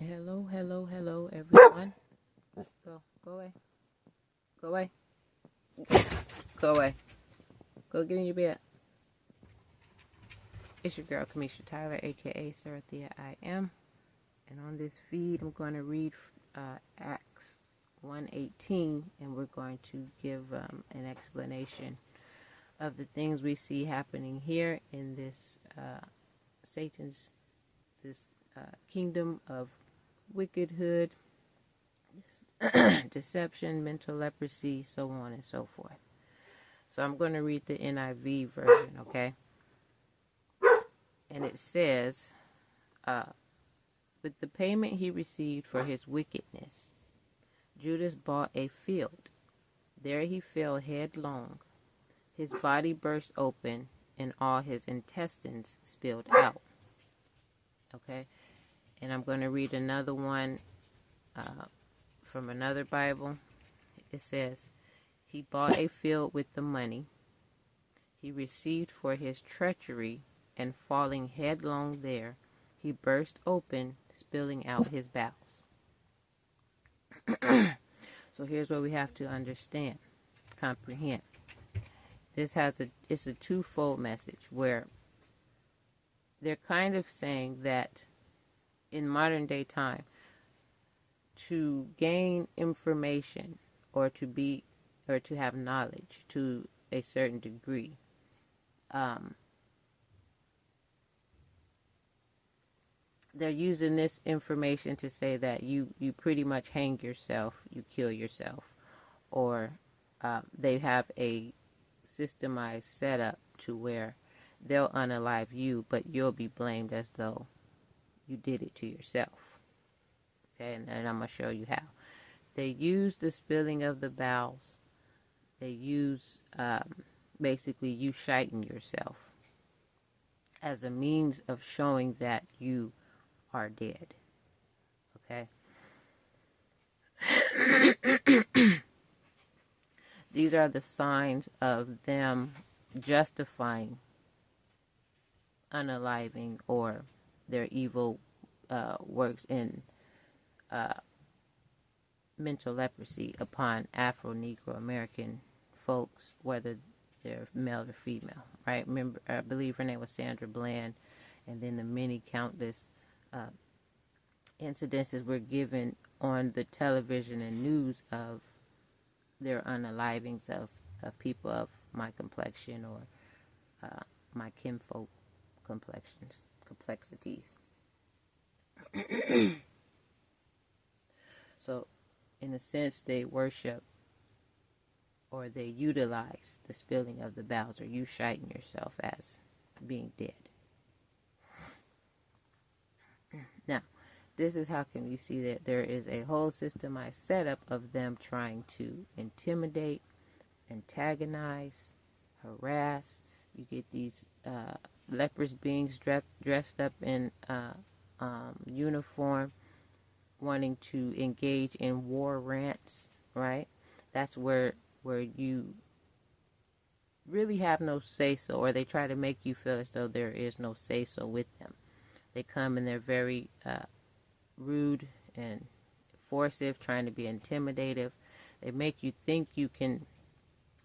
Hello, hello, hello, everyone. Go away. Go away. Go away. Go get in your bed. It's your girl, Kamisha Tyler, aka Sarathea I Am. And on this feed, I'm going to read Acts 1:18, and we're going to give an explanation of the things we see happening here in this Satan's kingdom of wickedhood, deception, mental leprosy, so on and so forth. So I'm going to read the NIV version, okay? And it says, with the payment he received for his wickedness, Judas bought a field. There he fell headlong. His body burst open, and all his intestines spilled out. Okay? And I'm going to read another one from another Bible. It says, he bought a field with the money he received for his treachery, and falling headlong there, he burst open, spilling out his bowels. So here's what we have to understand, comprehend. It's a twofold message where they're kind of saying that in modern day time, to gain information or to have knowledge to a certain degree, they're using this information to say that you pretty much hang yourself, you kill yourself, or they have a systemized setup to where they'll unalive you, but you'll be blamed as though you did it to yourself. Okay, and I'm going to show you how. They use the spilling of the bowels. They use basically you shiting yourself as a means of showing that you are dead. Okay? These are the signs of them justifying unaliving or their evil works in mental leprosy upon Afro-Negro American folks, whether they're male or female, right? Remember, I believe her name was Sandra Bland, and then the many countless incidences were given on the television and news of their unalivings of people of my complexion or my kinfolk complexities. So, in a sense, they worship or they utilize the spilling of the bowels or you shiting yourself as being dead. Now, this is how come you see that there is a whole systemized setup of them trying to intimidate, antagonize, harass. You get these leprous beings dressed up in uniform, wanting to engage in war rants, right? That's where you really have no say-so, or they try to make you feel as though there is no say-so with them. They come and they're very rude and forcive, trying to be intimidative. They make you think you can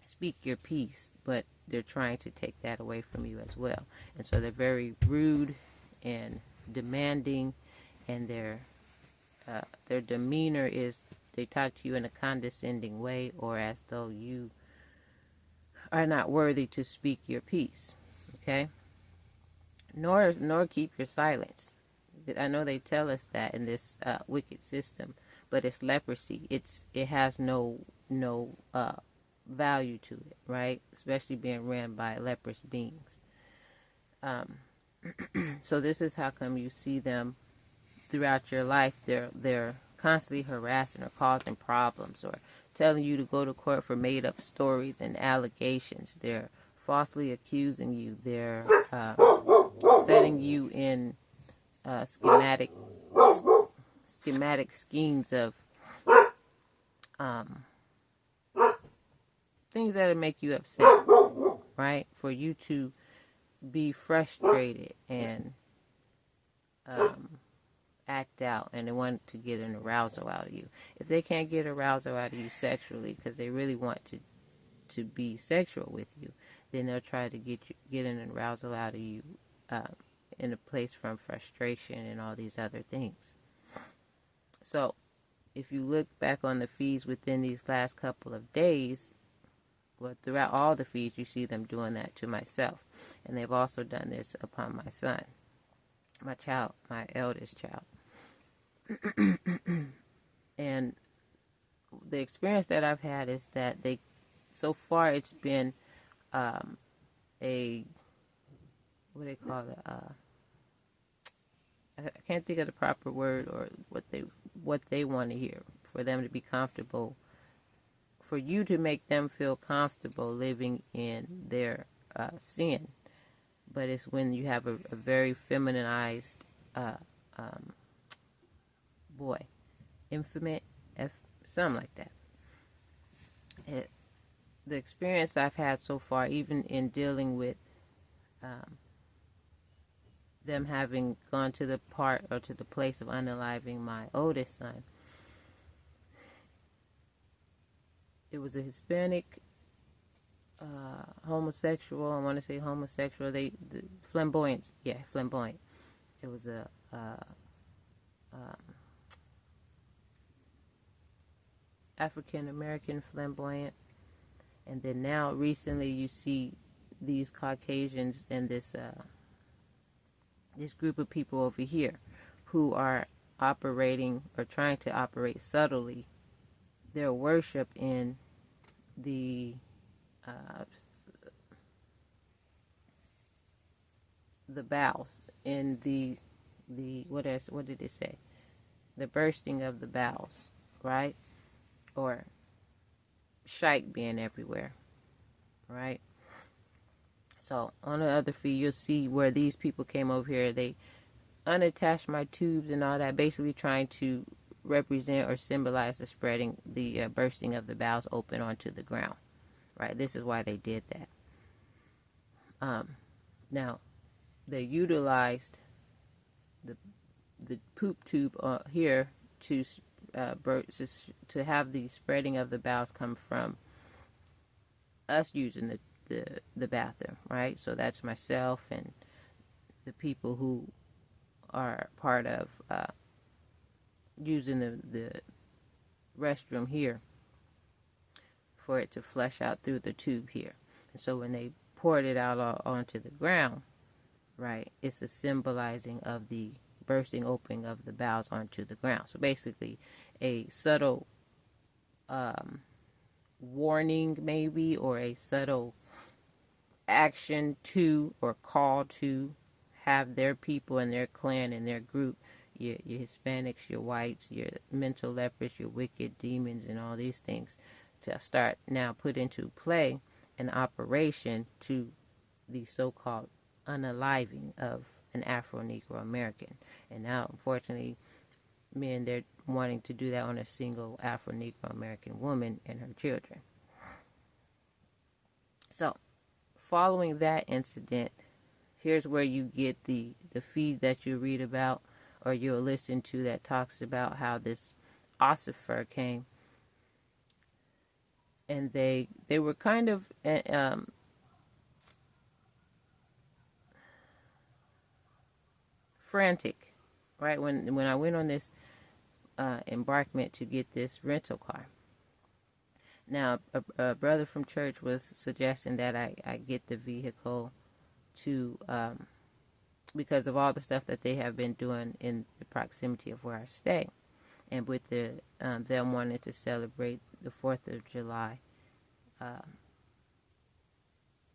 speak your piece, but they're trying to take that away from you as well. And so they're very rude and demanding, and their demeanor is they talk to you in a condescending way, or as though you are not worthy to speak your piece. Okay? Nor keep your silence. I know they tell us that in this wicked system, but it's leprosy. It has no value to it, right? Especially being ran by leprous beings. So this is how come you see them throughout your life. They're constantly harassing or causing problems or telling you to go to court for made up stories and allegations. They're falsely accusing you. They're setting you in schematic schemes of things that'll make you upset, right? For you to be frustrated and act out, and they want to get an arousal out of you. If they can't get arousal out of you sexually because they really want to be sexual with you, then they'll try to get an arousal out of you in a place from frustration and all these other things. So if you look back on the feeds within these last couple of days, well, throughout all the feeds, you see them doing that to myself. And they've also done this upon my son, my child, my eldest child. And the experience that I've had is that so far it's been what do they call it? I can't think of the proper word or what they want to hear, for them to be comfortable, for you to make them feel comfortable living in their sin. But it's when you have a very feminized boy, infant, something like that. The experience I've had so far, even in dealing with them having gone to the part or to the place of unaliving my oldest son, it was a Hispanic homosexual. I want to say homosexual. Flamboyant. Yeah, flamboyant. It was a African American flamboyant. And then now, recently, you see these Caucasians and this group of people over here who are operating or trying to operate subtly their worship in the bowels, in the what did it say? The bursting of the bowels, right? Or shite being everywhere, right? So on the other feed, you'll see where these people came over here. They unattached my tubes and all that, basically trying to represent or symbolize the bursting of the bowels open onto the ground, right? This is why they did that. Now, they utilized the poop tube here to have the spreading of the bowels come from us using the bathroom, right? So that's myself and the people who are part of using the restroom here for it to flush out through the tube here. And so when they poured it out onto the ground, right, it's a symbolizing of the bursting opening of the bowels onto the ground. So basically a subtle warning maybe, or a subtle action to or call to have their people and their clan and their group, your Hispanics, your whites, your mental lepers, your wicked demons and all these things, to start now put into play an operation to the so-called unaliving of an Afro-Negro American. And now, unfortunately, they're wanting to do that on a single Afro-Negro American woman and her children. So, following that incident, here's where you get the feed that you read about or you'll listen to that talks about how this ossifer came. And they were kind of frantic, right? When I went on this embarkment to get this rental car. Now, a brother from church was suggesting that I get the vehicle to, because of all the stuff that they have been doing in the proximity of where I stay. And with them wanting to celebrate the 4th of July,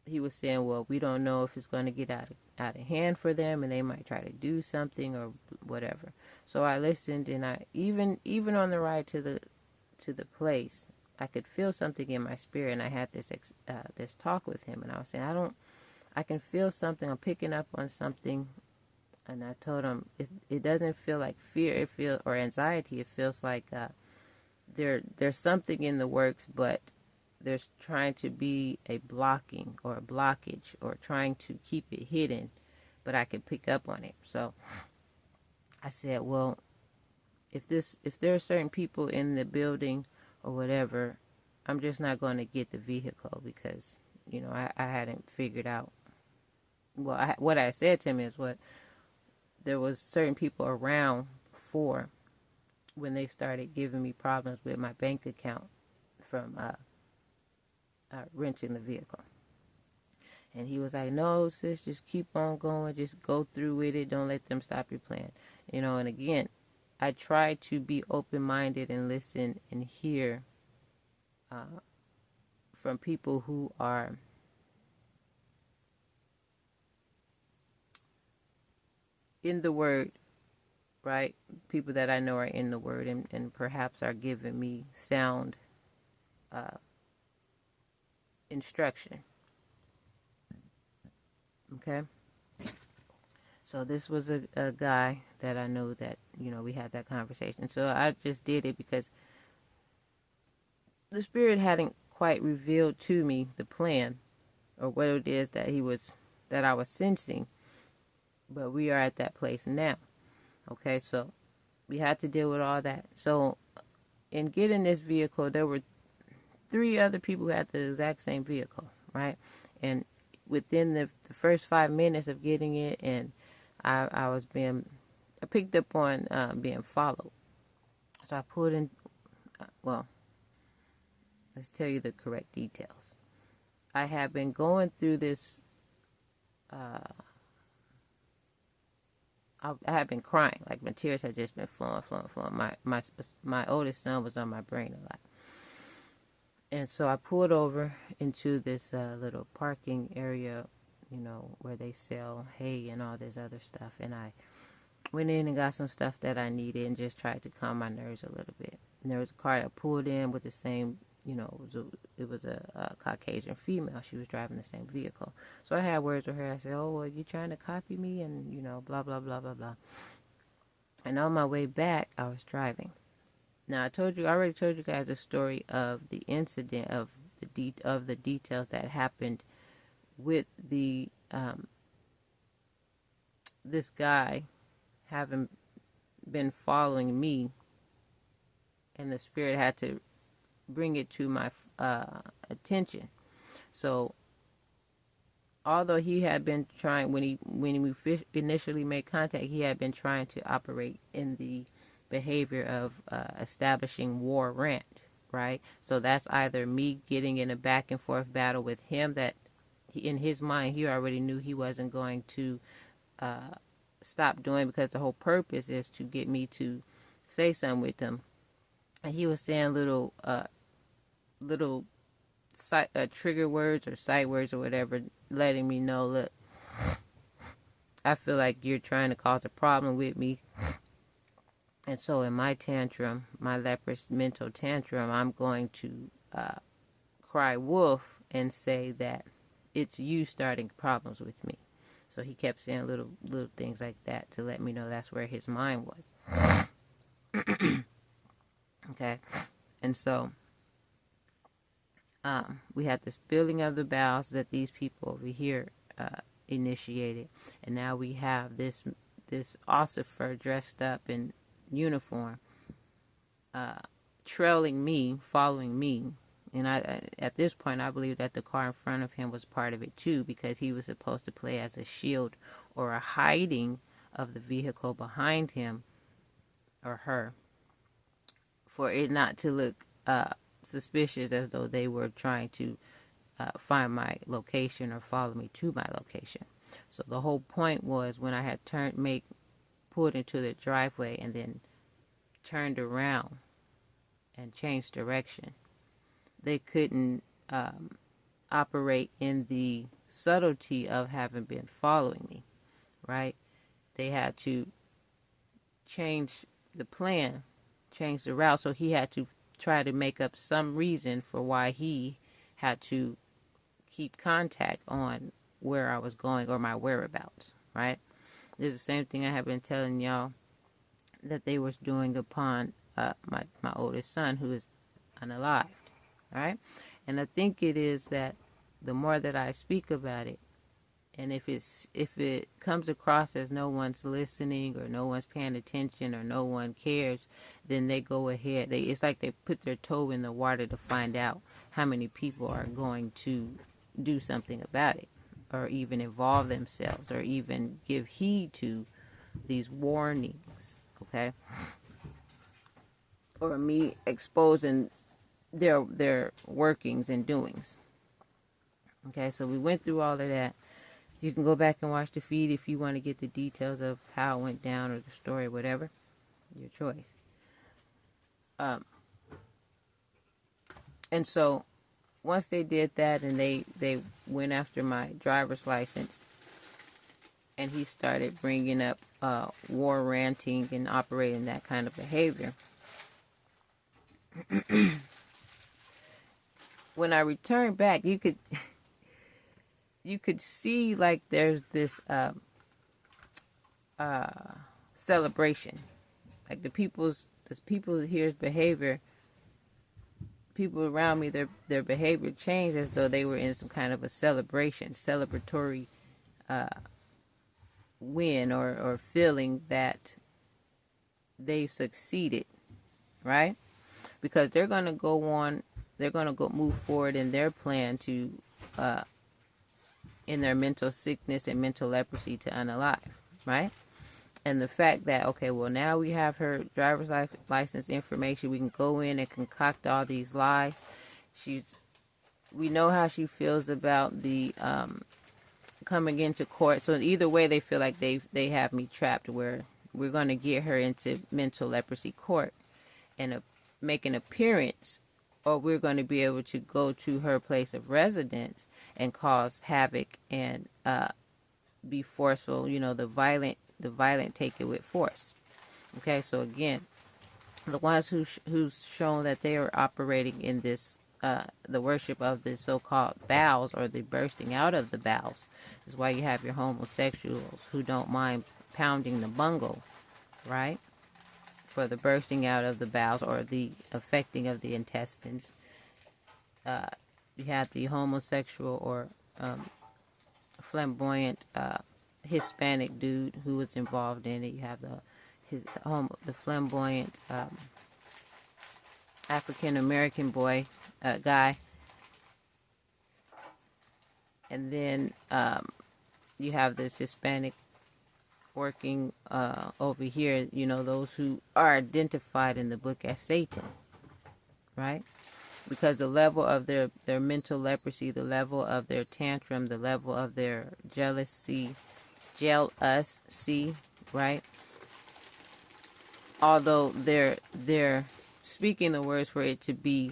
he was saying, well, we don't know if it's going to get out of hand for them and they might try to do something or whatever. So I listened, and I even on the ride to the place, I could feel something in my spirit, and I had this talk with him, and I was saying, I can feel something, I'm picking up on something, and I told him it doesn't feel like fear, or anxiety, it feels like there's something in the works, but there's trying to be a blocking or a blockage or trying to keep it hidden, but I can pick up on it. So I said, well, if there are certain people in the building or whatever, I'm just not going to get the vehicle because, I hadn't figured out. Well, what I said to him is what there was certain people around for when they started giving me problems with my bank account from renting the vehicle. And he was like, no, sis, just keep on going. Just go through with it. Don't let them stop your plan. And again, I try to be open-minded and listen and hear from people who are in the Word, right? People that I know are in the Word and perhaps are giving me sound instruction. Okay? So this was a guy that I know that, we had that conversation. So I just did it because the Spirit hadn't quite revealed to me the plan or what it is that I was sensing. But we are at that place now. Okay, so we had to deal with all that. So in getting this vehicle, there were 3 other people who had the exact same vehicle, right? And within the first 5 minutes of getting it, and I picked up on being followed. So I pulled in, let's tell you the correct details. I have been going through this, I have been crying, like my tears had just been flowing. My oldest son was on my brain a lot. And so I pulled over into this little parking area, where they sell hay and all this other stuff. And I went in and got some stuff that I needed and just tried to calm my nerves a little bit. And there was a car that pulled in with the same, it was a Caucasian female. She was driving the same vehicle. So I had words with her. I said, oh, well, you trying to copy me? And, blah, blah, blah, blah, blah. And on my way back, I was driving. Now, I already told you guys the story of the incident of the details that happened with the this guy having been following me, and the Spirit had to bring it to my attention. So, although he had been trying when we initially made contact, he had been trying to operate in the behavior of establishing war rant, right? So that's either me getting in a back and forth battle with him that in his mind he already knew he wasn't going to stop doing, because the whole purpose is to get me to say something with him. And he was saying little trigger words or sight words or whatever, letting me know, look, I feel like you're trying to cause a problem with me. And so in my tantrum, my leprous mental tantrum, I'm going to cry wolf and say that it's you starting problems with me. So he kept saying little things like that to let me know that's where his mind was. Okay. And so we had the spilling of the bowels that these people over here initiated. And now we have this ossifer dressed up in uniform, trailing me, following me. And at this point, I believe that the car in front of him was part of it too, because he was supposed to play as a shield or a hiding of the vehicle behind him or her, for it not to look suspicious, as though they were trying to find my location or follow me to my location. So the whole point was, when I had pulled into the driveway and then turned around and changed direction, they couldn't operate in the subtlety of having been following me, right? They had to change the plan, change the route, so he had to try to make up some reason for why he had to keep contact on where I was going or my whereabouts, right? This is the same thing I have been telling y'all that they was doing upon my oldest son, who is unalived, all right? And I think it is that the more that I speak about it And if it comes across as no one's listening or no one's paying attention or no one cares, then they go ahead. It's like they put their toe in the water to find out how many people are going to do something about it, or even involve themselves, or even give heed to these warnings. Okay, or me exposing their workings and doings. Okay, so we went through all of that. You can go back and watch the feed if you want to get the details of how it went down or the story, whatever. Your choice. And so once they did that and they went after my driver's license, and he started bringing up war ranting and operating that kind of behavior. When I returned back, you could see like there's this celebration, like the people here's behavior. People around me, their behavior changed as though they were in some kind of a celebratory win or feeling that they've succeeded, right? Because they're going to go move forward in their plan to in their mental sickness and mental leprosy to unalive, right? And the fact that, okay, well, now we have her driver's license information, we can go in and concoct all these lies. We know how she feels about the coming into court. So either way, they feel like they have me trapped, where we're going to get her into mental leprosy court and make an appearance, or we're going to be able to go to her place of residence and cause havoc and be forceful. The violent take it with force. Okay, so again, the ones who's shown that they are operating in this the worship of the so-called bowels, or the bursting out of the bowels, is why you have your homosexuals who don't mind pounding the bungle, right, for the bursting out of the bowels or the affecting of the intestines. You have the homosexual or flamboyant Hispanic dude who was involved in it. You have the flamboyant African American boy guy, and then you have this Hispanic working over here. Those who are identified in the book as Satan, right? Because the level of their mental leprosy, the level of their tantrum, the level of their jealousy, right? Although they're speaking the words for it to be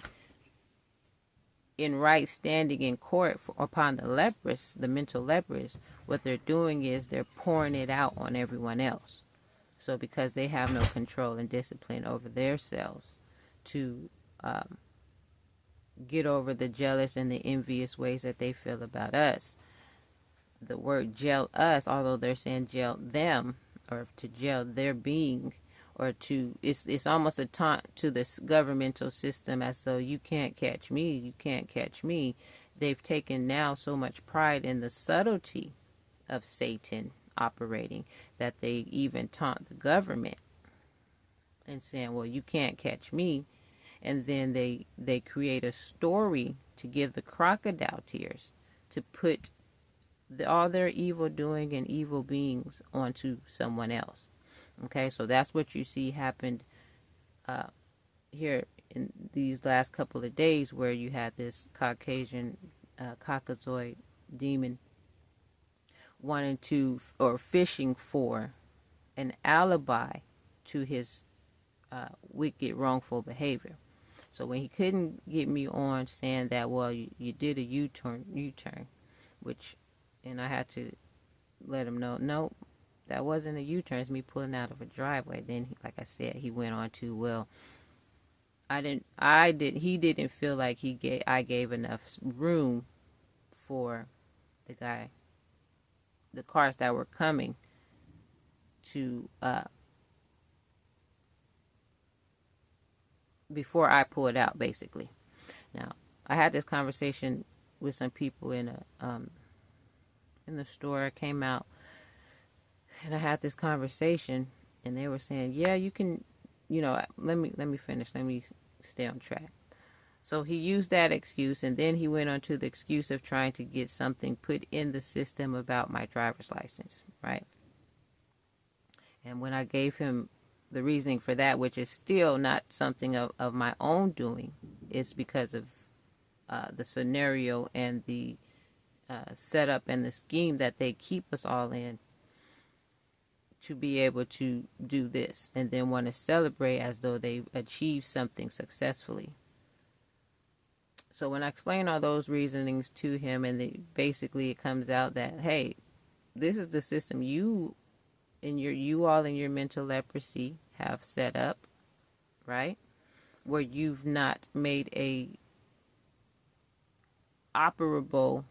in right standing in court upon the leprous, the mental leprous, what they're doing is they're pouring it out on everyone else. So because they have no control and discipline over themselves to get over the jealous and the envious ways that they feel about us. The word jail us, although they're saying jail them, or to jail their being, or it's almost a taunt to this governmental system, as though you can't catch me. They've taken now so much pride in the subtlety of Satan operating that they even taunt the government and saying, well, you can't catch me. And then they create a story to give the crocodile tears, to put all their evil doing and evil beings onto someone else. Okay, so that's what you see happened here in these last couple of days, where you had this Caucasian Caucasoid demon wanting to, or fishing for, an alibi to his wicked, wrongful behavior. So when he couldn't get me on saying that, well, you did a U-turn, and I had to let him know, no, that wasn't a U-turn. It's me pulling out of a driveway. Then, like I said, he went on to, well, he didn't feel like I gave enough room for the cars that were coming to, before I pulled out, basically. Now, I had this conversation with some people in in the store. I came out and I had this conversation, and they were saying, "Yeah, you can, let me finish. Let me stay on track." So he used that excuse, and then he went on to the excuse of trying to get something put in the system about my driver's license, right? And when I gave him the reasoning for that, which is still not something of my own doing, it's because of the scenario and the setup and the scheme that they keep us all in to be able to do this and then want to celebrate as though they achieved something successfully. So when I explain all those reasonings to him, and basically it comes out that, hey, this is the system you all in your mental leprosy have set up, right? Where you've not made a operable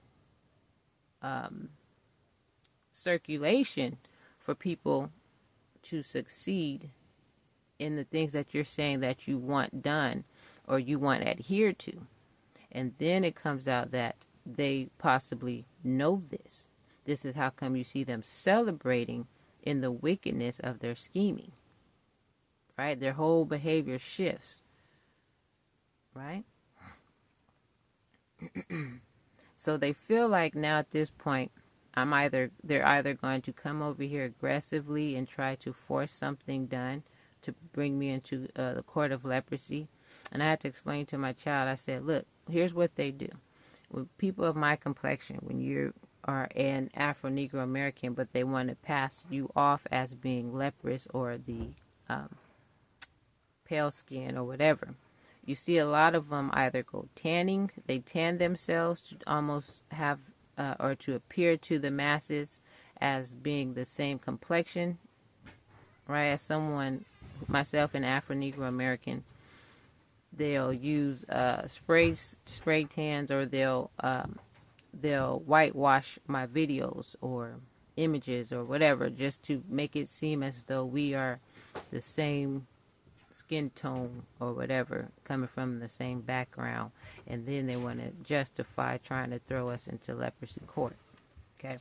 circulation for people to succeed in the things that you're saying that you want done or you want adhered to. And then it comes out that they possibly know this. This is how come you see them celebrating in the wickedness of their scheming, right? Their whole behavior shifts, right? So they feel like now at this point, they're either going to come over here aggressively and try to force something done to bring me into the court of leprosy. And I had to explain to my child, I said, look, here's what they do. With people of my complexion, when you are an Afro-Negro American, but they want to pass you off as being leprous or the pale skin or whatever, you see a lot of them either go tanning, they tan themselves to almost have or to appear to the masses as being the same complexion, right? As someone, myself, an Afro-Negro American, they'll use spray tans, or they'll whitewash my videos or images or whatever, just to make it seem as though we are the same skin tone or whatever, coming from the same background, and then they want to justify trying to throw us into leprosy court. Okay.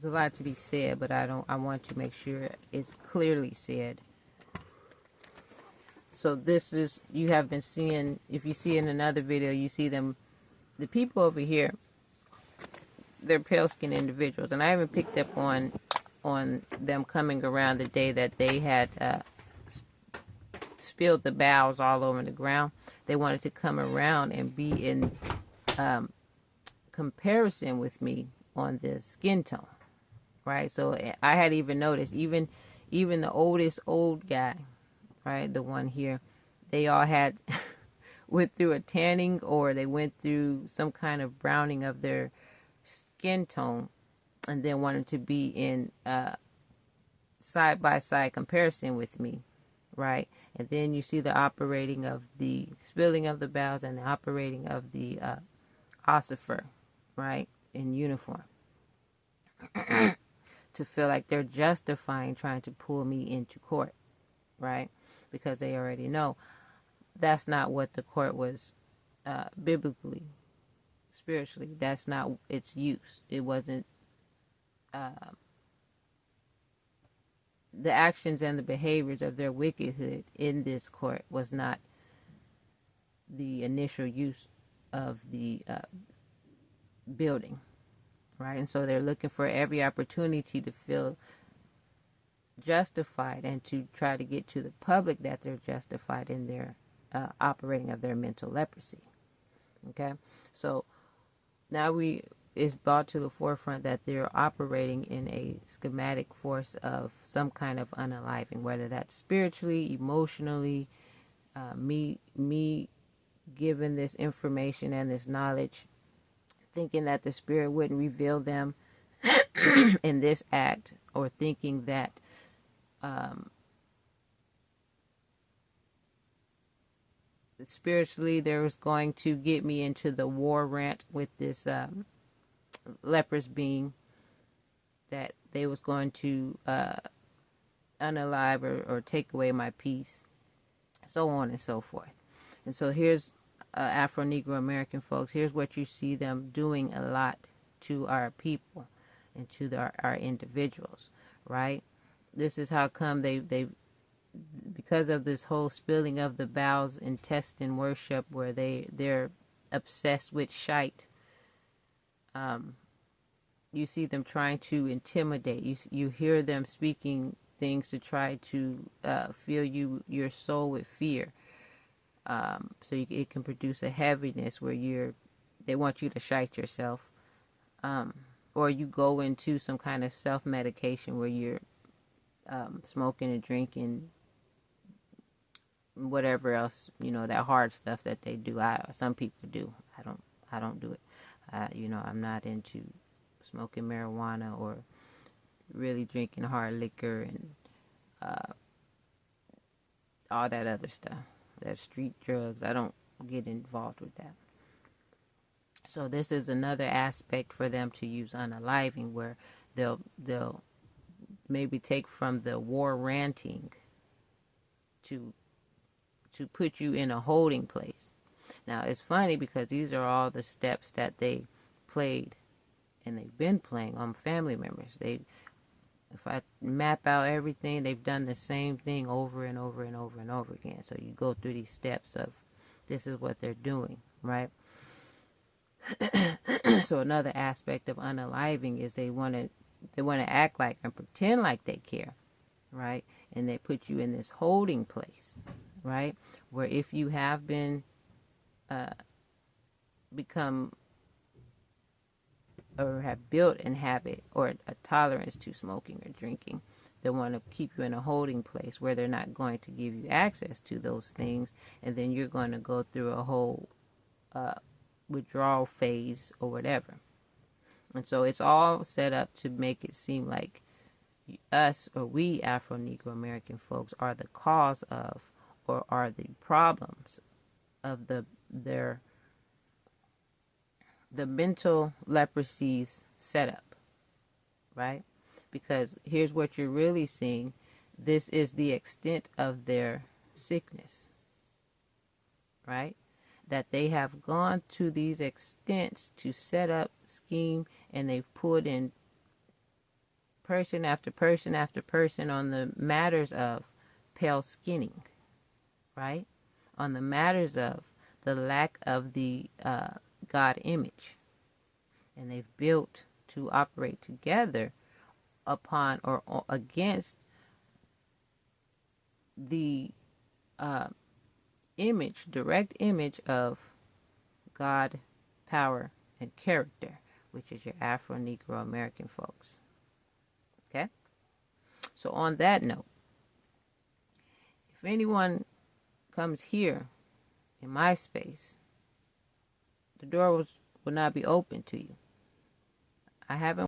There's a lot to be said, but I want to make sure it's clearly said. So this is, you have been seeing, if you see in another video, you see them, the people over here, they're pale-skinned individuals, and I haven't picked up on them coming around the day that they had spilled the bowels all over the ground. They wanted to come around and be in comparison with me on the skin tone, right? So I had even noticed, even the oldest old guy, right, the one here, they all had went through a tanning, or they went through some kind of browning of their skin tone, and then wanted to be in side-by-side comparison with me, right? And then you see the operating of the spilling of the bowels and the operating of the ossifer, right, in uniform, to feel like they're justifying trying to pull me into court, right? Because they already know that's not what the court was biblically, spiritually. That's not its use. It wasn't the actions and the behaviors of their wickedhood in this court was not the initial use of the building, right? And so they're looking for every opportunity to feel justified and to try to get to the public that they're justified in their operating of their mental leprosy. Okay, so now it's brought to the forefront that they're operating in a schematic force of some kind of unaliving, whether that's spiritually, emotionally, me given this information and this knowledge, thinking that the spirit wouldn't reveal them in this act, or thinking that spiritually there was going to get me into the war rant with this leprous being, that they was going to unalive or take away my peace. so on and so forth. And so here's Afro-Negro American folks. Here's what you see them doing a lot to our people and to our individuals, right? This is how come they because of this whole spilling of the bowels intestine worship, where they're obsessed with shite. You see them trying to intimidate. You hear them speaking things to try to fill your soul with fear. It can produce a heaviness where they want you to shite yourself, or you go into some kind of self-medication where you're smoking and drinking, whatever else, that hard stuff that they do. Some people do. I don't do it. I'm not into smoking marijuana or really drinking hard liquor and all that other stuff. That street drugs. I don't get involved with that. So this is another aspect for them to use unloving, where they'll maybe take from the war ranting to put you in a holding place. Now it's funny because these are all the steps that they played and they've been playing on family members. If I map out everything, they've done the same thing over and over and over and over again. So you go through these steps of this is what they're doing, right? So another aspect of unloving is they want to act like and pretend like they care, right? And they put you in this holding place, right? Where if you have been become or have built an habit or a tolerance to smoking or drinking, they want to keep you in a holding place where they're not going to give you access to those things, and then you're going to go through a whole withdrawal phase or whatever. And so it's all set up to make it seem like us, or we Afro-Negro American folks, are the cause of or are the problems of the mental leprosy's setup, right? Because here's what you're really seeing. This is the extent of their sickness, right? That they have gone to these extents to set up, scheme, and they've put in person after person after person on the matters of pale skinning, right? On the matters of the lack of the God image. And they've built to operate together upon or against the direct image of God, power, and character, which is your Afro-Negro American folks. Okay? So on that note, if anyone comes here in my space, the door will not be open to you. I haven't